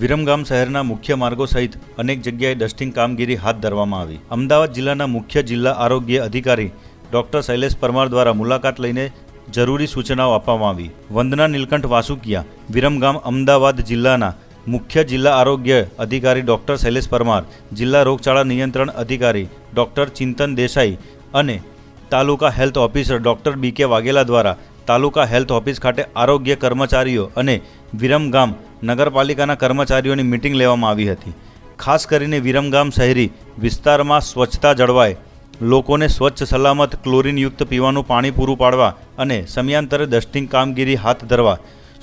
વિરમગામ શહેરના મુખ્ય માર્ગો સહિત અનેક જગ્યાએ ડસ્ટિંગ કામગીરી હાથ ધરવામાં આવી। અમદાવાદ જિલ્લાના મુખ્ય જિલ્લા આરોગ્ય અધિકારી ડોક્ટર શૈલેષ પરમાર દ્વારા મુલાકાત લઈને જરૂરી સૂચનાઓ આપવામાં આવી। વંદના નીલકંઠ વાસુકિયા, વિરમગામ અમદાવાદ જિલ્લાના મુખ્ય જિલ્લા આરોગ્ય અધિકારી ડોક્ટર શૈલેષ પરમાર, જિલ્લા રોગચાળા નિયંત્રણ અધિકારી ડોક્ટર ચિંતન દેસાઈ અને તાલુકા હેલ્થ ઓફિસર ડોક્ટર બીકે વાઘેલા દ્વારા તાલુકા હેલ્થ ઓફિસ ખાતે આરોગ્ય કર્મચારીઓ અને વિરમગામ નગરપાલિકાના કર્મચારીઓની મીટિંગ લેવામાં આવી હતી। ખાસ કરીને વિરમગામ શહેરી વિસ્તારમાં સ્વચ્છતા જળવાય, લોકોને સ્વચ્છ સલામત ક્લોરીનયુક્ત પીવાનું પાણી પૂરું પાડવા અને સમયાંતરે ડસ્ટિંગ કામગીરી હાથ ધરવા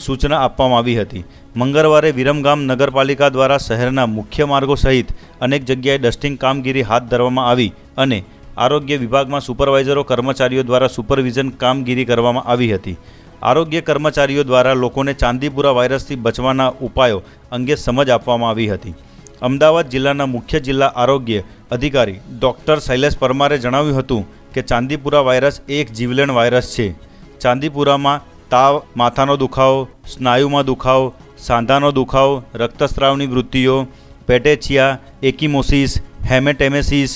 સૂચના આપવામાં આવી હતી। મંગળવારે વિરમગામ નગરપાલિકા દ્વારા શહેરના મુખ્ય માર્ગો સહિત અનેક જગ્યાએ ડસ્ટિંગ કામગીરી હાથ ધરવામાં આવી અને આરોગ્ય વિભાગમાં સુપરવાઇઝરો કર્મચારીઓ દ્વારા સુપરવિઝન કામગીરી કરવામાં આવી હતી। આરોગ્ય કર્મચારીઓ દ્વારા લોકોને ચાંદીપુરા વાયરસથી બચવાના ઉપાયો અંગે સમજ આપવામાં આવી હતી। અમદાવાદ જિલ્લાના મુખ્ય જિલ્લા આરોગ્ય અધિકારી ડોક્ટર શૈલેષ પરમારે જણાવ્યું હતું કે ચાંદીપુરા વાયરસ એક જીવલેણ વાયરસ છે। ચાંદીપુરામાં તાવ, માથાનો દુખાવો, સ્નાયુમાં દુખાવો, સાંધાનો દુખાવો, રક્તસ્રાવની વૃત્તિઓ, પેટેચિયા, એકિમોસિસ, હેમેટેમેસિસ,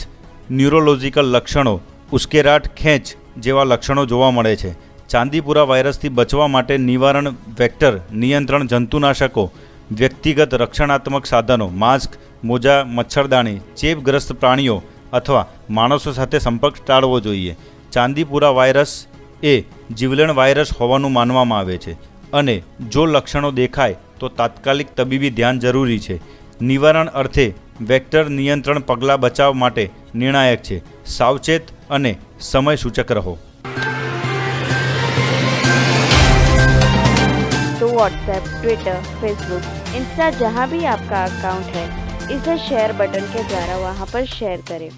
ન્યુરોલોજિકલ લક્ષણો, ઉશ્કેરાટ, ખેંચ જેવા લક્ષણો જોવા મળે છે। ચાંદીપુરા વાયરસથી બચવા માટે નિવારણ વેક્ટર નિયંત્રણ જંતુનાશકો, વ્યક્તિગત રક્ષણાત્મક સાધનો, માસ્ક, મોજા, મચ્છરદાની, ચેપગ્રસ્ત પ્રાણીઓ અથવા માણસો સાથે સંપર્ક ટાળવો જોઈએ। ચાંદીપુરા વાયરસ એ જીવલેણ વાયરસ હોવાનું માનવામાં આવે છે અને જો લક્ષણો દેખાય તો તાત્કાલિક તબીબી ધ્યાન જરૂરી છે। નિવારણ અર્થે વેક્ટર નિયંત્રણ પગલાં બચાવ માટે નિર્ણાયક છે। સાવચેત અને સમય સૂચક રહો। तो व्हाट्सएप, ट्विटर, फेसबुक, इंस्टा जहाँ भी आपका अकाउंट है, इसे शेयर बटन के द्वारा वहाँ पर शेयर करें।